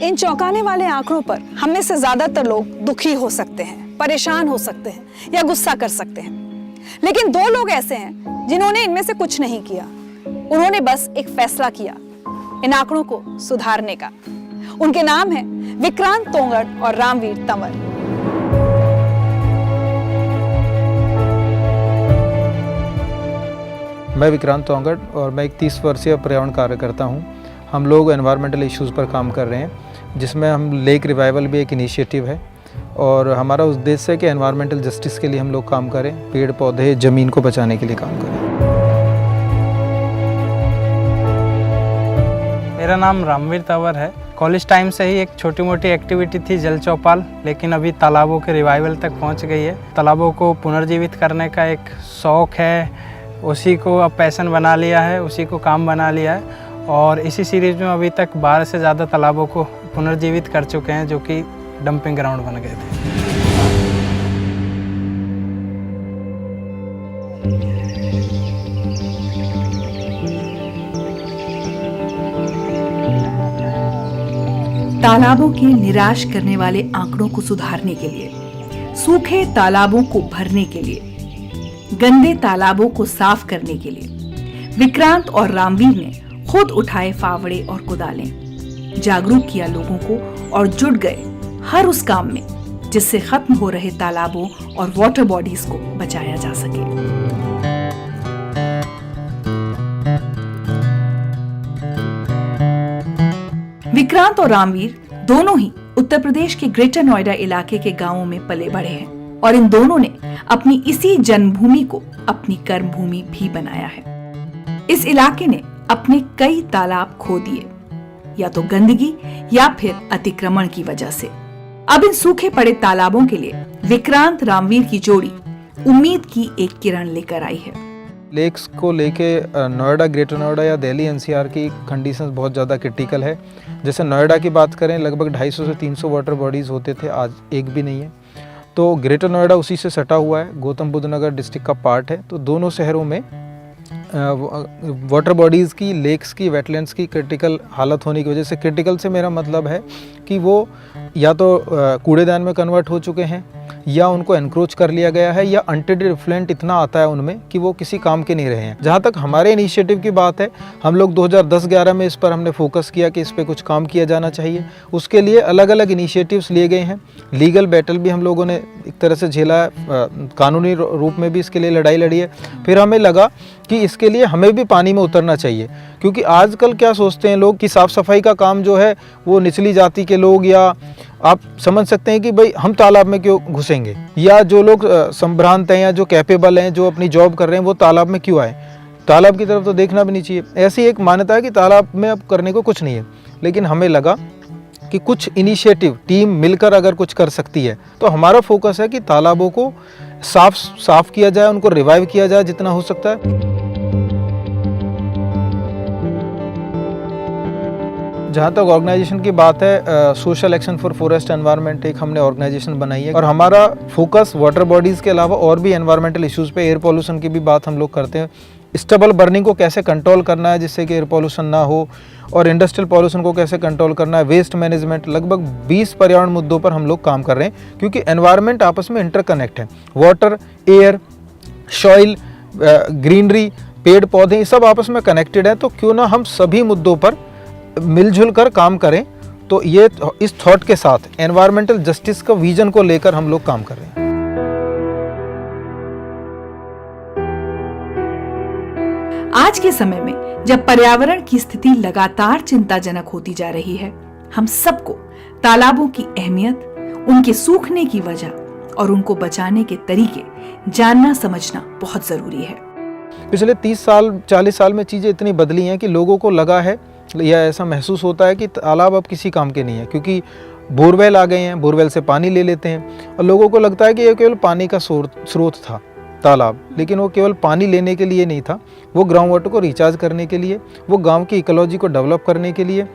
इन चौंकाने वाले आंकड़ों पर हम में से ज्यादातर लोग दुखी हो सकते हैं, परेशान हो सकते हैं या गुस्सा कर सकते हैं। लेकिन दो लोग ऐसे हैं जिन्होंने इनमें से कुछ नहीं किया। उन्होंने बस एक फैसला किया इन आंकड़ों को सुधारने का। उनके नाम है विक्रांत तोंगड़ और रामवीर तंवर। मैं विक्रांत तोंगड़ और मैं एक 30 वर्षीय पर्यावरण कार्यकर्ता हूँ। हम लोग एनवायरमेंटल इश्यूज़ पर काम कर रहे हैं, जिसमें हम लेक रिवाइवल भी एक इनिशिएटिव है और हमारा उद्देश्य है कि एनवायरमेंटल जस्टिस के लिए हम लोग काम करें, पेड़ पौधे ज़मीन को बचाने के लिए काम करें। मेरा नाम रामवीर तंवर है। कॉलेज टाइम से ही एक छोटी मोटी एक्टिविटी थी जल चौपाल, लेकिन अभी तालाबों के रिवाइवल तक पहुंच गई है। तालाबों को पुनर्जीवित करने का एक शौक़ है, उसी को अब पैशन बना लिया है, उसी को काम बना लिया है और इसी सीरीज़ में अभी तक 12 से ज़्यादा तालाबों को पुनर्जीवित कर चुके हैं, जो कि डंपिंग ग्राउंड बन गए थे। तालाबों के निराश करने वाले आंकड़ों को सुधारने के लिए, सूखे तालाबों को भरने के लिए, गंदे तालाबों को साफ करने के लिए विक्रांत और रामवीर ने खुद उठाए फावड़े और कुदालें, जागरूक किया लोगों को और जुट गए हर उस काम में जिससे खत्म हो रहे तालाबों और वाटर बॉडीज को बचाया जा सके। विक्रांत और रामवीर दोनों ही उत्तर प्रदेश के ग्रेटर नोएडा इलाके के गांवों में पले बढ़े हैं और इन दोनों ने अपनी इसी जन्मभूमि को अपनी कर्मभूमि भी बनाया है। इस इलाके ने अपने कई तालाब खो दिए, या तो गंदगी या फिर अतिक्रमण की वजह से। अब इन सूखे पड़े तालाबों के लिए विक्रांत रामवीर की जोड़ी उम्मीद की एक किरण लेकर आई है। लेक्स को लेके नोएडा, ग्रेटर नोएडा या दिल्ली एनसीआर की कंडीशंस बहुत ज़्यादा क्रिटिकल है। जैसे नोएडा की बात करें, लगभग 250 से 300 वाटर बॉडीज़ होते थे, आज एक भी नहीं है। तो ग्रेटर नोएडा उसी से सटा हुआ है, गौतम बुद्ध नगर डिस्ट्रिक्ट का पार्ट है। तो दोनों शहरों में वाटर बॉडीज़ की, लेक्स की, वेटलैंड्स की क्रिटिकल हालत होने की वजह से, क्रिटिकल से मेरा मतलब है कि वो या तो कूड़ेदान में कन्वर्ट हो चुके हैं, या उनको एनक्रोच कर लिया गया है, या अनट्रीटेड इफ्लुएंट इतना आता है उनमें कि वो किसी काम के नहीं रहे हैं। जहाँ तक हमारे इनिशिएटिव की बात है, हम लोग 2010-11 में इस पर हमने फोकस किया कि इस पर कुछ काम किया जाना चाहिए। उसके लिए अलग अलग इनिशिएटिव्स लिए गए हैं। लीगल बैटल भी हम लोगों ने एक तरह से झेला है, कानूनी रूप में भी इसके लिए लड़ाई लड़ी है। फिर हमें लगा कि इसके लिए हमें भी पानी में उतरना चाहिए, क्योंकि आजकल क्या सोचते हैं लोग कि साफ़ सफाई का काम जो है वो निचली जाति के लोग, या आप समझ सकते हैं कि भाई हम तालाब में क्यों घुसेंगे, या जो लोग संभ्रांत हैं या जो कैपेबल हैं, जो अपनी जॉब कर रहे हैं, वो तालाब में क्यों आए। तालाब की तरफ तो देखना भी नहीं चाहिए। ऐसी एक मान्यता है कि तालाब में अब करने को कुछ नहीं है। लेकिन हमें लगा कि कुछ इनिशिएटिव टीम मिलकर अगर कुछ कर सकती है, तो हमारा फोकस है कि तालाबों को साफ किया जाए, उनको रिवाइव किया जाए जितना हो सकता है। जहाँ तक ऑर्गेनाइजेशन की बात है, social action for forest environment एक हमने ऑर्गेनाइजेशन बनाई है और हमारा फोकस वाटर बॉडीज़ के अलावा और भी एनवायरमेंटल इश्यूज़ पे, एयर पॉल्यूशन की भी बात हम लोग करते हैं। स्टबल बर्निंग को कैसे कंट्रोल करना है जिससे कि एयर पॉल्यूशन ना हो, और इंडस्ट्रियल पॉल्यूशन को कैसे कंट्रोल करना है, वेस्ट मैनेजमेंट, लगभग 20 पर्यावरण मुद्दों पर हम लोग काम कर रहे हैं, क्योंकि एनवायरनमेंट आपस में इंटरकनेक्ट है। वाटर, एयर, सॉइल, ग्रीनरी, पेड़ पौधे, ये सब आपस में कनेक्टेड है। तो क्यों ना हम सभी मुद्दों पर मिलजुल कर काम करें। तो ये इस थॉट के साथ एनवायरमेंटल जस्टिस का विजन को लेकर हम लोग काम कर रहे हैं। आज के समय में जब पर्यावरण की स्थिति लगातार चिंताजनक होती जा रही है, हम सबको तालाबों की अहमियत, उनके सूखने की वजह और उनको बचाने के तरीके जानना समझना बहुत जरूरी है। पिछले 30 साल 40 साल में चीज़ें इतनी बदली हैं कि लोगों को लगा है या ऐसा महसूस होता है कि तालाब अब किसी काम के नहीं है, क्योंकि बोरवेल आ गए हैं, बोरवेल से पानी ले लेते हैं और लोगों को लगता है कि ये केवल पानी का स्रोत था तालाब, लेकिन वो केवल पानी लेने के लिए नहीं था। वो ग्राउंड वाटर को रिचार्ज करने के लिए, वो गांव की इकोलॉजी को डेवलप करने के लिए,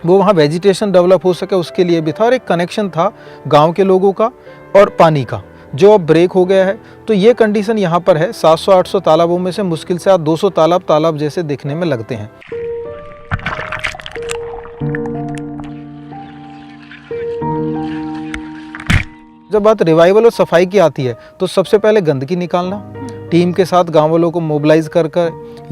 वो वहाँ वेजिटेशन डेवलप हो सके उसके लिए भी था, और एक कनेक्शन था गाँव के लोगों का और पानी का, जो अब ब्रेक हो गया है। तो ये कंडीशन यहाँ पर है। 700-800 तालाबों में से मुश्किल से 200 तालाब जैसे दिखने में लगते हैं। जब बात रिवाइवल और सफाई की आती है तो सबसे पहले गंदगी निकालना, टीम के साथ गांव वालों को मोबिलाइज कर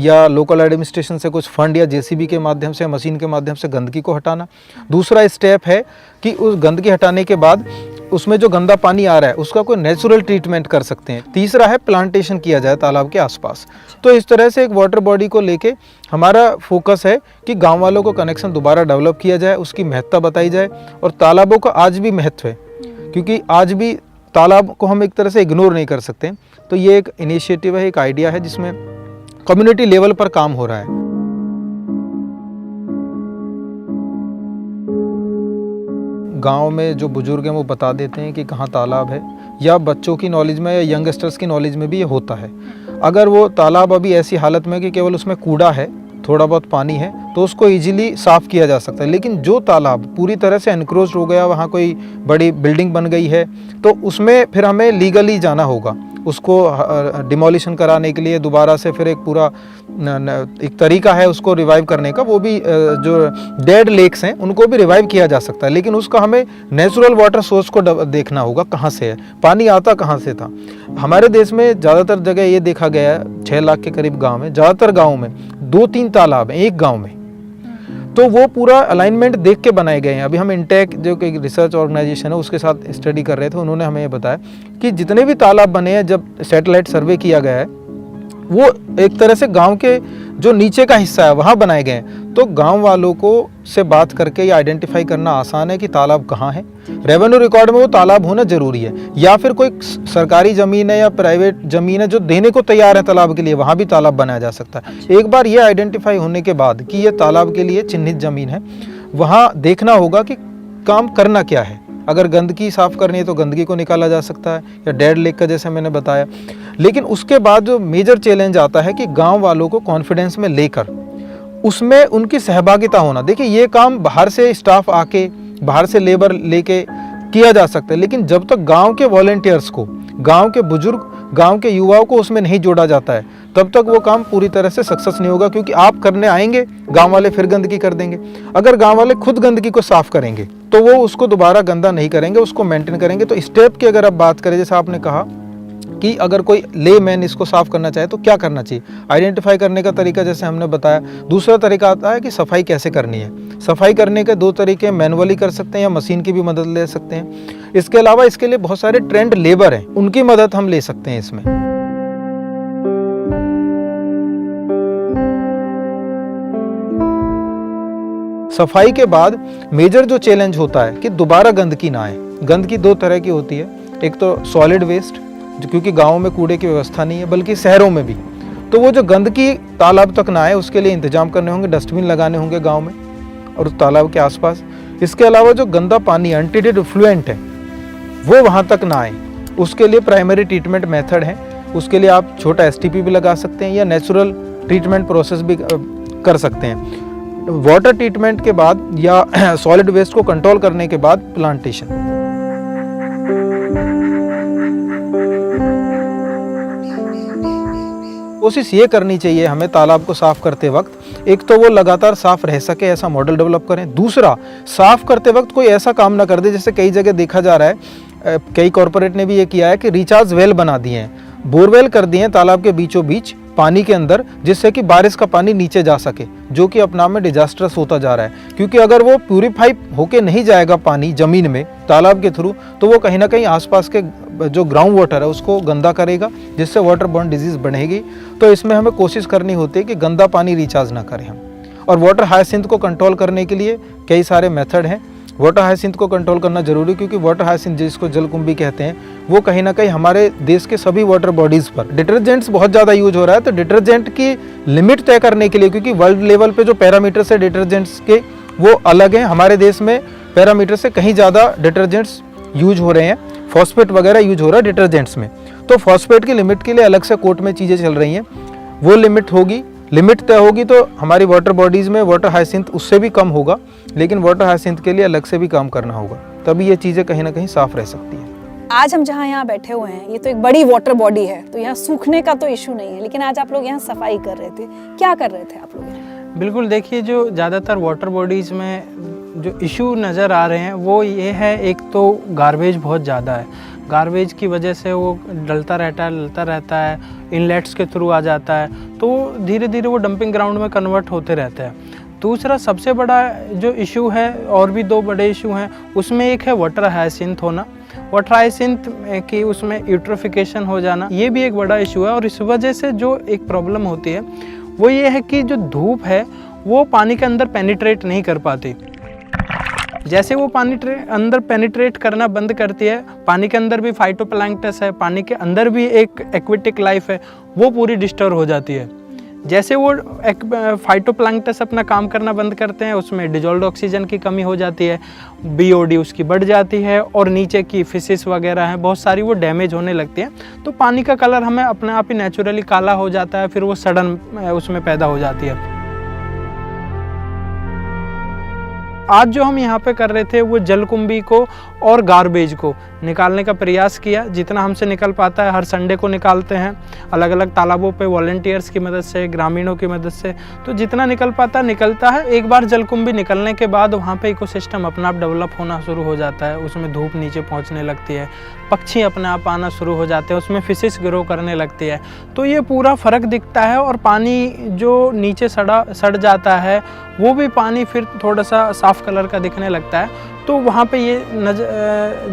या लोकल एडमिनिस्ट्रेशन से कुछ फंड या जेसीबी के माध्यम से, मशीन के माध्यम से गंदगी को हटाना। दूसरा स्टेप है कि उस गंदगी हटाने के बाद उसमें जो गंदा पानी आ रहा है उसका कोई नेचुरल ट्रीटमेंट कर सकते हैं। तीसरा है प्लांटेशन किया जाए तालाब के आसपास। तो इस तरह से एक वाटर बॉडी को लेके हमारा फोकस है कि गांव वालों को कनेक्शन दोबारा डेवलप किया जाए, उसकी महत्ता बताई जाए। और तालाबों का आज भी महत्व है, क्योंकि आज भी तालाब को हम एक तरह से इग्नोर नहीं कर सकते। तो ये एक इनिशिएटिव है, एक आइडिया है जिसमें कम्युनिटी लेवल पर काम हो रहा है। गांव में जो बुजुर्ग हैं वो बता देते हैं कि कहाँ तालाब है, या बच्चों की नॉलेज में या यंगस्टर्स की नॉलेज में भी ये होता है। अगर वो तालाब अभी ऐसी हालत में कि केवल उसमें कूड़ा है, थोड़ा बहुत पानी है, तो उसको इजीली साफ़ किया जा सकता है। लेकिन जो तालाब पूरी तरह से एनक्रोच्ड हो गया, वहाँ कोई बड़ी बिल्डिंग बन गई है, तो उसमें फिर हमें लीगली जाना होगा उसको डिमोलिशन कराने के लिए। दोबारा से फिर एक पूरा एक तरीका है उसको रिवाइव करने का, वो भी जो डेड लेक्स हैं उनको भी रिवाइव किया जा सकता है। लेकिन उसका हमें नेचुरल वाटर सोर्स को देखना होगा, कहाँ से है, पानी आता कहाँ से था। हमारे देश में ज़्यादातर जगह ये देखा गया है, 6 लाख के करीब गाँव में, ज़्यादातर गाँव में 2-3 तालाब हैं एक गाँव में। तो वो पूरा अलाइनमेंट देख के बनाए गए हैं। अभी हम इंटेक जो कि रिसर्च ऑर्गेनाइजेशन है उसके साथ स्टडी कर रहे थे, उन्होंने हमें ये बताया कि जितने भी तालाब बने हैं, जब सैटेलाइट सर्वे किया गया है, वो एक तरह से गांव के जो नीचे का हिस्सा है वहाँ बनाए गए हैं। तो गांव वालों को से बात करके ये आइडेंटिफाई करना आसान है कि तालाब कहाँ है। रेवेन्यू रिकॉर्ड में वो तालाब होना जरूरी है, या फिर कोई सरकारी ज़मीन है या प्राइवेट ज़मीन है जो देने को तैयार है तालाब के लिए, वहाँ भी तालाब बनाया जा सकता है। एक बार ये आइडेंटिफाई होने के बाद कि ये तालाब के लिए चिन्हित ज़मीन है, वहाँ देखना होगा कि काम करना क्या है। अगर गंदगी साफ़ करनी है तो गंदगी को निकाला जा सकता है, या डेड लेक का जैसे मैंने बताया। लेकिन उसके बाद जो मेजर चैलेंज आता है कि गांव वालों को कॉन्फिडेंस में लेकर उसमें उनकी सहभागिता होना। देखिए, ये काम बाहर से स्टाफ आके, बाहर से लेबर लेके किया जा सकता है, लेकिन जब तक गांव के वॉलंटियर्स को, गांव के बुजुर्ग, गांव के युवाओं को उसमें नहीं जोड़ा जाता है, तब तक वो काम पूरी तरह से सक्सेस नहीं होगा। क्योंकि आप करने आएंगे, गांव वाले फिर गंदगी कर देंगे। अगर गांव वाले खुद गंदगी को साफ करेंगे तो वो उसको दोबारा गंदा नहीं करेंगे, उसको मेंटेन करेंगे। तो स्टेप की अगर आप बात करें, जैसे आपने कहा कि अगर कोई लेमैन इसको साफ करना चाहे तो क्या करना चाहिए, आइडेंटिफाई करने का तरीका जैसे हमने बताया। दूसरा तरीका आता है कि सफाई कैसे करनी है। सफाई करने के 2 तरीके, मैनुअली कर सकते हैं या मशीन की भी मदद ले सकते हैं। इसके अलावा इसके लिए बहुत सारे ट्रेंड लेबर हैं, उनकी मदद हम ले सकते हैं इसमें। सफाई के बाद मेजर जो चैलेंज होता है कि दोबारा गंदगी ना आए। गंदगी 2 तरह की होती है, एक तो सॉलिड वेस्ट, जो क्योंकि गाँव में कूड़े की व्यवस्था नहीं है, बल्कि शहरों में भी। तो वो जो गंदगी तालाब तक ना आए उसके लिए इंतजाम करने होंगे, डस्टबिन लगाने होंगे गाँव में और उस तालाब के आसपास। इसके अलावा जो गंदा पानी अनट्रीटेड इफ्लुएंट है वो वहाँ तक ना आए, उसके लिए प्राइमरी ट्रीटमेंट मेथड है। उसके लिए आप छोटा STP भी लगा सकते हैं या नेचुरल ट्रीटमेंट प्रोसेस भी कर सकते हैं। वाटर ट्रीटमेंट के बाद या सॉलिड वेस्ट को कंट्रोल करने के बाद प्लांटेशन। कोशिश ये करनी चाहिए हमें तालाब को साफ करते वक्त, एक तो वो लगातार साफ रह सके ऐसा मॉडल डेवलप करें। दूसरा, साफ करते वक्त कोई ऐसा काम ना कर दे, जैसे कई जगह देखा जा रहा है, कई कॉरपोरेट ने भी ये किया है कि रिचार्ज वेल बना दिए हैं, बोरवेल कर दिए हैं तालाब के बीचों बीच पानी के अंदर, जिससे कि बारिश का पानी नीचे जा सके, जो कि अपना में डिजास्टर्स होता जा रहा है। क्योंकि अगर वो प्यूरिफाई होके नहीं जाएगा पानी जमीन में तालाब के थ्रू, तो वो कहीं ना कहीं आसपास के जो ग्राउंड वाटर है उसको गंदा करेगा, जिससे वाटर बॉर्न डिजीज बढ़ेगी। तो इसमें हमें कोशिश करनी होती है कि गंदा पानी रिचार्ज ना करें हम। और वाटर हायसिंथ को कंट्रोल करने के लिए कई सारे मेथड हैं। वाटर हायसिंथ को कंट्रोल करना जरूरी, क्योंकि वाटर हायसिंथ जिसको जलकुंभी कहते हैं, वो कहीं ना कहीं हमारे देश के सभी वाटर बॉडीज़ पर, डिटर्जेंट्स बहुत ज़्यादा यूज हो रहा है, तो डिटर्जेंट की लिमिट तय करने के लिए, क्योंकि वर्ल्ड लेवल पे जो पैरामीटर्स है डिटर्जेंट्स के वो अलग हैं, हमारे देश में पैरामीटर से कहीं ज़्यादा डिटर्जेंट्स यूज हो रहे हैं, फॉस्फेट वगैरह यूज हो रहा है डिटर्जेंट्स में। तो फॉस्फेट की लिमिट के लिए अलग से कोर्ट में चीज़ें चल रही हैं, वो लिमिट होगी, लिमिट तय होगी तो हमारी वाटर बॉडीज़ में वाटर हायसिंथ उससे भी कम होगा, लेकिन वाटर हायसिंथ के लिए अलग से भी काम करना होगा, तभी ये चीज़ें कहीं ना कहीं साफ रह सकती हैं। आज हम जहाँ यहाँ बैठे हुए हैं, ये तो एक बड़ी वाटर बॉडी है, तो यहाँ सूखने का तो इशू नहीं है, लेकिन आज आप लोग यहाँ सफाई कर रहे थे, क्या कर रहे थे आप लोग यहाँ? बिल्कुल, देखिए, जो ज़्यादातर वाटर बॉडीज़ में जो इशू नज़र आ रहे हैं वो ये है, एक तो गार्बेज बहुत ज़्यादा है। गार्बेज की वजह से वो डलता रहता है, इनलेट्स के थ्रू आ जाता है, तो धीरे धीरे वो डंपिंग ग्राउंड में कन्वर्ट होते रहते हैं। दूसरा सबसे बड़ा जो इशू है, और भी 2 बड़े इशू हैं, उसमें एक है वाटर हायसिंथ होना। वाटर हायसिंथ की उसमें यूट्रोफिकेशन हो जाना, ये भी एक बड़ा इशू है। और इस वजह से जो एक प्रॉब्लम होती है वो ये है कि जो धूप है वो पानी के अंदर पेनिट्रेट नहीं कर पाती। जैसे वो पानी अंदर पेनिट्रेट करना बंद करती है, पानी के अंदर भी फाइटोप्लैंक्टस है, पानी के अंदर भी एक एक्वेटिक लाइफ है, वो पूरी डिस्टर्ब हो जाती है। जैसे वो फाइटोप्लैंक्टस अपना काम करना बंद करते हैं, उसमें डिजॉल्व्ड ऑक्सीजन की कमी हो जाती है, BOD उसकी बढ़ जाती है, और नीचे की फिशेस वगैरह हैं बहुत सारी वो डैमेज होने लगती हैं। तो पानी का कलर हमें अपने आप ही नेचुरली काला हो जाता है, फिर वो सडन उसमें पैदा हो जाती है। आज जो हम यहाँ पे कर रहे थे वो जलकुंभी को और गार्बेज को निकालने का प्रयास किया, जितना हमसे निकल पाता है। हर संडे को निकालते हैं अलग अलग तालाबों पे वॉलंटियर्स की मदद से, ग्रामीणों की मदद से, तो जितना निकल पाता निकलता है। एक बार जलकुंभी निकलने के बाद वहाँ पे इकोसिस्टम अपने आप डेवलप होना शुरू हो जाता है, उसमें धूप नीचे पहुँचने लगती है, पक्षी अपने आप आना शुरू हो जाते हैं, उसमें फिशेस ग्रो करने लगती है। तो ये पूरा फ़र्क दिखता है, और पानी जो नीचे सड़ जाता है वो भी पानी फिर थोड़ा सा साफ़ कलर का दिखने लगता है। तो वहाँ पे ये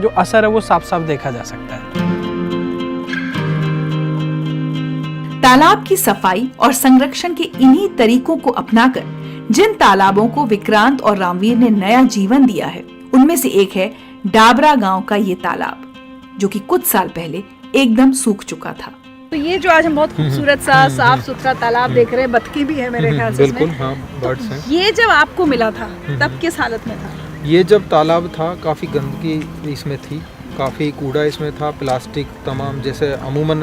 जो असर है वो साफ साफ देखा जा सकता है। तालाब की सफाई और संरक्षण के इन्हीं तरीकों को अपनाकर जिन तालाबों को विक्रांत और रामवीर ने नया जीवन दिया है, उनमें से एक है डाबरा गांव का ये तालाब, जो कि कुछ साल पहले एकदम सूख चुका था। तो ये जो आज हम बहुत खूबसूरत सा साफ सुथरा तालाब देख रहे हैं, बतखी भी है मेरे ख्याल से इसमें। बिल्कुल, हाँ, बर्ड्स हैं। ये जब आपको मिला था तब किस हालत में था? ये जब तालाब था काफ़ी गंदगी इसमें थी, काफ़ी कूड़ा इसमें था, प्लास्टिक तमाम जैसे अमूमन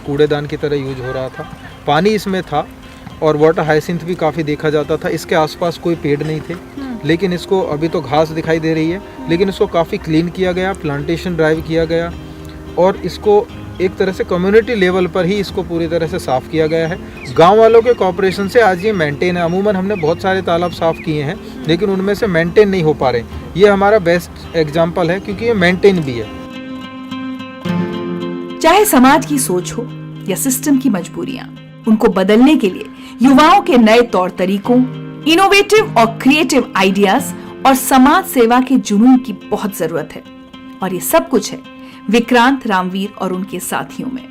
कूड़ेदान की तरह यूज हो रहा था। पानी इसमें था और वाटर हायसिंथ भी काफ़ी देखा जाता था। इसके आसपास कोई पेड़ नहीं थे, लेकिन इसको अभी तो घास दिखाई दे रही है, लेकिन इसको काफ़ी क्लीन किया गया, प्लांटेशन ड्राइव किया गया, और इसको एक तरह से कम्युनिटी लेवल पर ही इसको पूरी तरह से साफ़ किया गया है। गांव वालों के कॉपरेशन से आज ये मेंटेन है। अमूमन हमने बहुत सारे तालाब साफ़ किए हैं, लेकिन उनमें से मेंटेन नहीं हो पा रहे। ये हमारा बेस्ट एग्जाम्पल है, क्योंकि ये मेंटेन भी है। चाहे समाज की सोच हो या सिस्टम की मजबूरियां, उनको बदलने के लिए युवाओं के नए तौर तरीकों, इनोवेटिव और क्रिएटिव आइडियाज और समाज सेवा के जुनून की बहुत जरूरत है। और ये सब कुछ है विक्रांत, रामवीर और उनके साथियों में।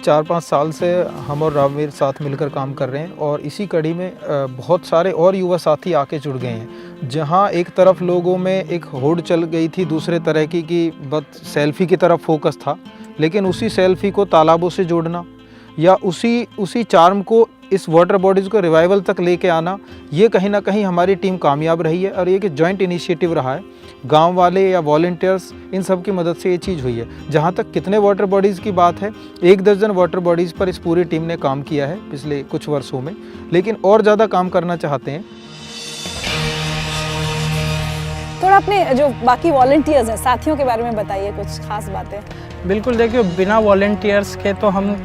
4-5 साल से हम और रामवीर साथ मिलकर काम कर रहे हैं, और इसी कड़ी में बहुत सारे और युवा साथी आके जुड़ गए हैं। जहां एक तरफ लोगों में एक होड़ चल गई थी दूसरे तरह की बस सेल्फी की तरफ फोकस था, लेकिन उसी सेल्फी को तालाबों से जोड़ना या उसी चार्म को इस वाटर बॉडीज़ को रिवाइवल तक लेके आना, ये कहीं ना कहीं हमारी टीम कामयाब रही है। और ये कि जॉइंट इनिशिएटिव रहा है, गांव वाले या वॉलंटियर्स, इन सब की मदद से ये चीज़ हुई है। जहाँ तक कितने वाटर बॉडीज़ की बात है, 1 दर्जन वाटर बॉडीज़ पर इस पूरी टीम ने काम किया है पिछले कुछ वर्षों में, लेकिन और ज़्यादा काम करना चाहते हैं। थोड़ा अपने जो बाकी वॉलंटियर्स हैं, साथियों के बारे में बताइए कुछ खास बातें। बिल्कुल, देखिए बिना वॉलंटियर्स के तो हम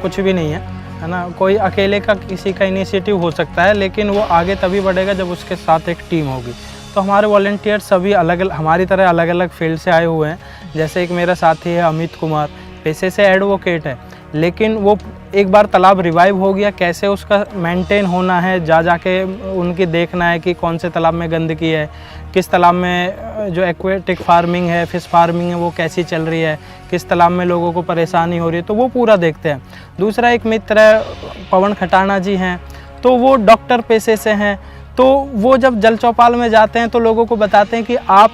कुछ भी नहीं है ना। कोई अकेले का किसी का इनिशिएटिव हो सकता है, लेकिन वो आगे तभी बढ़ेगा जब उसके साथ एक टीम होगी। तो हमारे वॉलंटियर्स सभी हमारी तरह अलग अलग फील्ड से आए हुए हैं। जैसे एक मेरा साथी है अमित कुमार, पेशे से एडवोकेट है, लेकिन वो एक बार तालाब रिवाइव हो गया, कैसे उसका मेंटेन होना है, जाके उनकी देखना है कि कौन से तालाब में गंदगी है, किस तालाब में जो एक्वेटिक फार्मिंग है, फिश फार्मिंग है, वो कैसी चल रही है, किस तालाब में लोगों को परेशानी हो रही है, तो वो पूरा देखते हैं। दूसरा एक मित्र है पवन खटाना जी हैं, तो वो डॉक्टर पेशे से हैं, तो वो जब जल चौपाल में जाते हैं तो लोगों को बताते हैं कि आप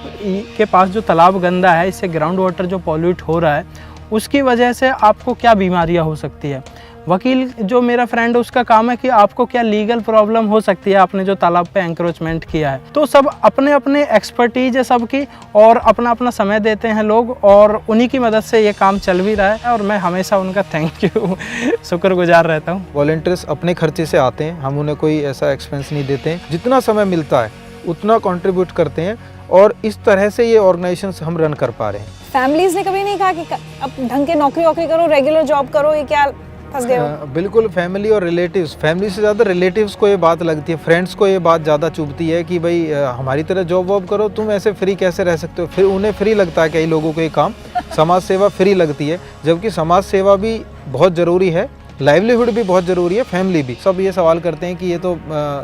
के पास जो तालाब गंदा है, इससे ग्राउंड वाटर जो पॉल्यूट हो रहा है, उसकी वजह से आपको क्या बीमारियां हो सकती है। वकील जो मेरा फ्रेंड है, उसका काम है कि आपको क्या लीगल प्रॉब्लम हो सकती है आपने जो तालाब पे एंक्रोचमेंट किया है। तो सब अपने अपने एक्सपर्टीज है सबकी, और अपना अपना समय देते हैं लोग, और उन्हीं की मदद से ये काम चल भी रहा है, और मैं हमेशा उनका थैंक यू शुक्रगुजार रहता हूँ। वॉलंटियर्स अपने खर्चे से आते हैं, हम उन्हें कोई ऐसा एक्सपेंस नहीं देते हैं। जितना समय मिलता है उतना कंट्रीब्यूट करते हैं, और इस तरह से ये ऑर्गेनाइजेशंस हम रन कर पा रहे हैं। फैमिलीज ने कभी नहीं कहा कि अब ढंग के नौकरी करो, रेगुलर जॉब करो, ये क्या फंस गए हो? बिल्कुल, फैमिली और रिलेटिव्स, फैमिली से ज़्यादा रिलेटिव्स को ये बात लगती है, फ्रेंड्स को ये बात ज़्यादा चुभती है कि भाई हमारी तरह जॉब वॉब करो, तुम ऐसे फ्री कैसे रह सकते हो। फिर उन्हें फ्री लगता है कई लोगों को ये काम, समाज सेवा फ्री लगती है, जबकि समाज सेवा भी बहुत ज़रूरी है, लाइवलीहुड भी बहुत ज़रूरी है, फैमिली भी। सब ये सवाल करते हैं कि ये तो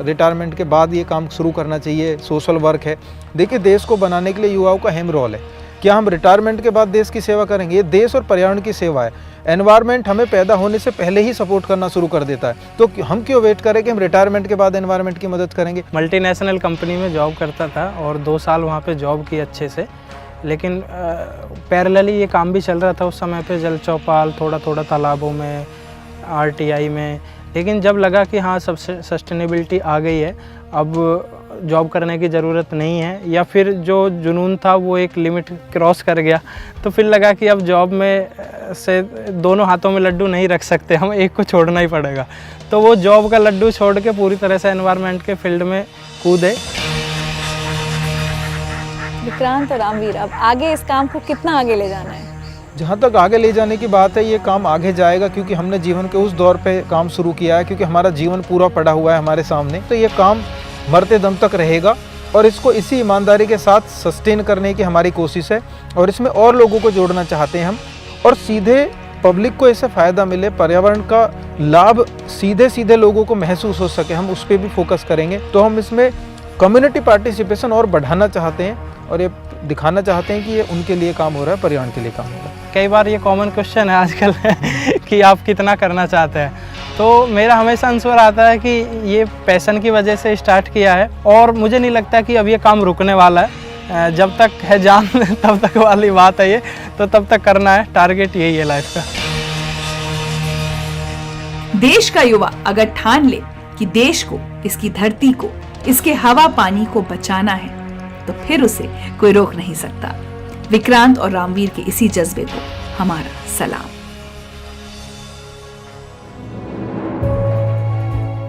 रिटायरमेंट के बाद ये काम शुरू करना चाहिए, सोशल वर्क है। देखिए, देश को बनाने के लिए युवाओं का अहम रोल है। क्या हम रिटायरमेंट के बाद देश की सेवा करेंगे? ये देश और पर्यावरण की सेवा है। एनवायरनमेंट हमें पैदा होने से पहले ही सपोर्ट करना शुरू कर देता है, तो हम क्यों वेट करें कि हम रिटायरमेंट के बाद एनवायरनमेंट की मदद करेंगे। मल्टीनेशनल कंपनी में जॉब करता था और 2 साल वहाँ पे जॉब की अच्छे से, लेकिन पैरेलली ये काम भी चल रहा था उस समय पे, जल चौपाल, थोड़ा थोड़ा तालाबों में, RTI में। लेकिन जब लगा कि हाँ सब सस्टेनेबिलिटी आ गई है, अब जॉब करने की ज़रूरत नहीं है, या फिर जो जुनून था वो एक लिमिट क्रॉस कर गया, तो फिर लगा कि अब जॉब में से दोनों हाथों में लड्डू नहीं रख सकते, हम एक को छोड़ना ही पड़ेगा। तो वो जॉब का लड्डू छोड़ के पूरी तरह से एनवायरनमेंट के फील्ड में कूदे। विक्रांत और रामवीर, अब आगे इस काम को कितना आगे ले जाना है? जहाँ तक आगे ले जाने की बात है, ये काम आगे जाएगा, क्योंकि हमने जीवन के उस दौर पे काम शुरू किया है, क्योंकि हमारा जीवन पूरा पड़ा हुआ है हमारे सामने, तो ये काम मरते दम तक रहेगा और इसको इसी ईमानदारी के साथ सस्टेन करने की हमारी कोशिश है। और इसमें और लोगों को जोड़ना चाहते हैं हम, और सीधे पब्लिक को इससे फ़ायदा मिले, पर्यावरण का लाभ सीधे सीधे लोगों को महसूस हो सके, हम उस पर भी फोकस करेंगे। तो हम इसमें कम्युनिटी पार्टिसिपेशन और बढ़ाना चाहते हैं और ये दिखाना चाहते हैं कि ये उनके लिए काम हो रहा है, पर्यावरण के लिए काम हो रहा है। कई बार ये कॉमन क्वेश्चन है आजकल कि आप कितना करना चाहते हैं, तो मेरा हमेशा आंसर आता है कि ये पैशन की वजह से स्टार्ट किया है और मुझे नहीं लगता कि अब ये काम रुकने वाला है। जब तक है जान तब तक वाली बात है ये, तो तब तक करना है, टारगेट यही है लाइफ का। देश का युवा अगर ठान ले कि देश को, इसकी धरती को, इसके हवा पानी को बचाना है, तो फिर उसे कोई रोक नहीं सकता। विक्रांत और रामवीर के इसी जज्बे को हमारा सलाम।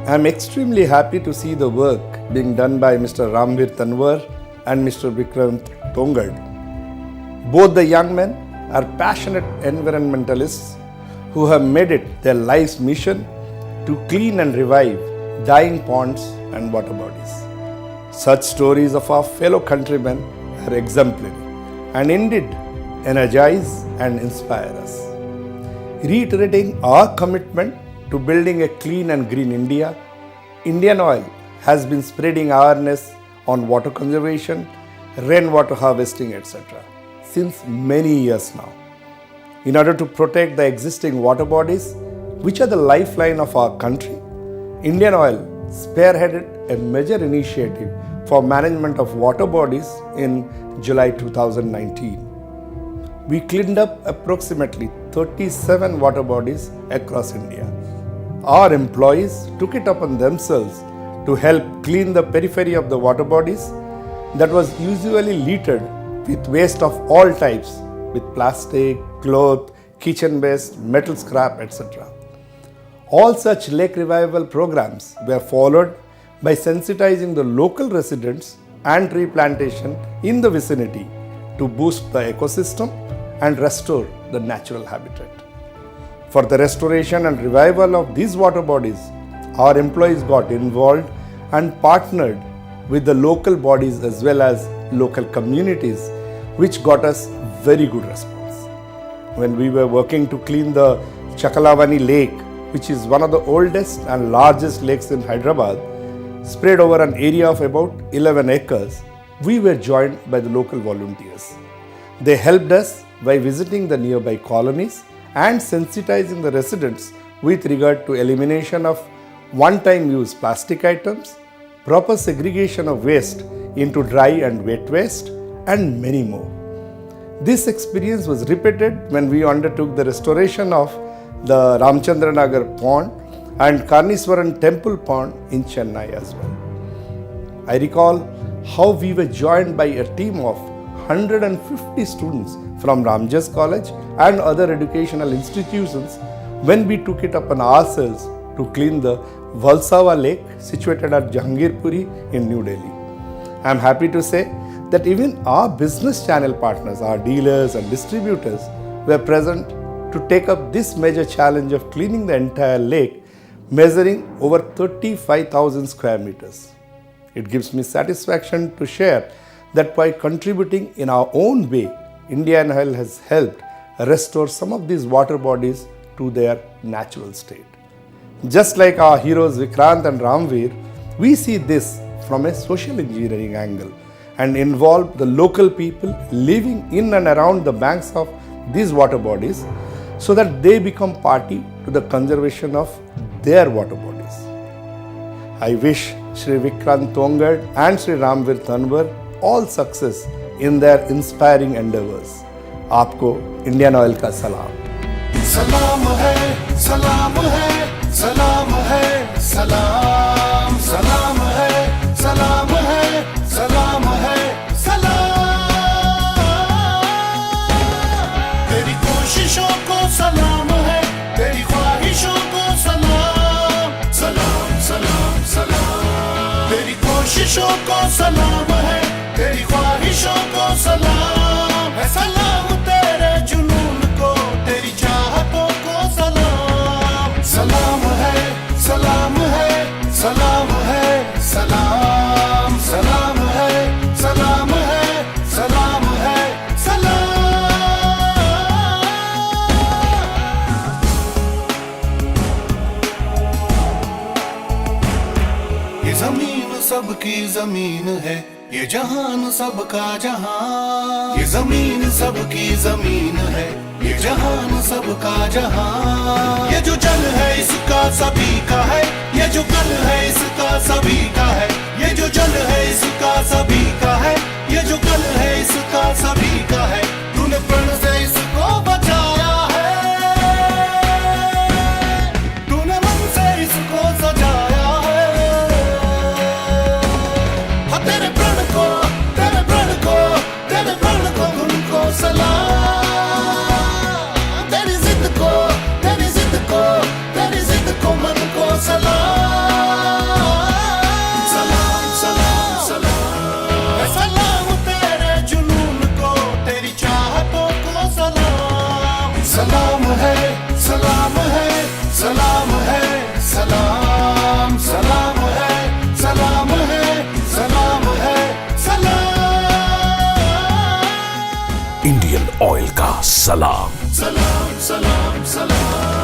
I am extremely happy to see the work being done by Mr. Ramveer Tanwar and Mr. Vikrant Tongad. Both the young men are passionate environmentalists who have made it their life's mission to clean and revive dying ponds and water bodies. Such stories of our fellow countrymen are exemplary and indeed energize and inspire us. Reiterating our commitment to building a clean and green India, Indian Oil has been spreading awareness on water conservation, rainwater harvesting, etc. since many years now. In order to protect the existing water bodies, which are the lifeline of our country, Indian Oil spearheaded a major initiative for management of water bodies in July 2019. We cleaned up approximately 37 water bodies across India. Our employees took it upon themselves to help clean the periphery of the water bodies that was usually littered with waste of all types, with plastic, cloth, kitchen waste, metal scrap, etc. All such lake revival programs were followed by sensitizing the local residents and tree plantation in the vicinity to boost the ecosystem and restore the natural habitat. For the restoration and revival of these water bodies, our employees got involved and partnered with the local bodies as well as local communities, which got us very good response. When we were working to clean the Chakalavani Lake, which is one of the oldest and largest lakes in Hyderabad, spread over an area of about 11 acres, we were joined by the local volunteers. They helped us by visiting the nearby colonies and sensitizing the residents with regard to elimination of one-time use plastic items, proper segregation of waste into dry and wet waste, and many more. This experience was repeated when we undertook the restoration of the Ramchandranagar Pond and Karniswaran Temple Pond in Chennai as well. I recall how we were joined by a team of 150 students from Ramjas College and other educational institutions when we took it upon ourselves to clean the Valsava Lake situated at Jahangirpuri in New Delhi. I am happy to say that even our business channel partners, our dealers and distributors were present to take up this major challenge of cleaning the entire lake, measuring over 35,000 square meters. It gives me satisfaction to share that by contributing in our own way, Indian Oil has helped restore some of these water bodies to their natural state. Just like our heroes Vikrant and Ramveer, we see this from a social engineering angle and involve the local people living in and around the banks of these water bodies so that they become party to the conservation of their water bodies. I wish Shri Vikrant Tongad and Shri Ramveer Tanwar all success in their inspiring endeavors. आपको Indian oil का सलाम। सलाम है, सलाम है, सलाम है, सलाम, सलाम है, सलाम है, सलाम है, सलाम। तेरी कोशिशों को सलाम है, तेरी ख्वाहिशों को सलाम, सलाम, सलाम, सलाम। तेरी कोशिशों को सलाम है, तेरी ख्वाहिशों को सलाम है, सलाम तेरे जुनून को, तेरी चाहतों को सलाम। सलाम है, सलाम है, सलाम है, सलाम, सलाम है, सलाम है, सलाम है, सलाम। ये जमीन सबकी जमीन है, ये जहान सबका जहान। ये जमीन सबकी जमीन है, ये जहान सबका जहान। ये जो जल है इसका सभी का है, ये जो कल है इसका सभी का है। ये जो जल है इसका सभी का है, ये जो कल है इसका सभी का है। तूने प्रण से इसको बचाया है, तूने मन से इसको सजाया है। हाँ तेरे प्रण को, तेरे प्रण को, तेरे प्रण को तुमको सलाम। तेरी जिद को, तेरी जिद को, तेरी जिद को मन को सलाम। सलाम, सलाम, सलाम। सलाम तेरे जुनून को, तेरी चाहतों को सलाम। सलाम है, सलाम है, सलाम है, सलाम, सलाम है, सलाम है, सलाम है, सलाम। इंडियन ऑयल का सलाम। सलाम, सलाम, सलाम।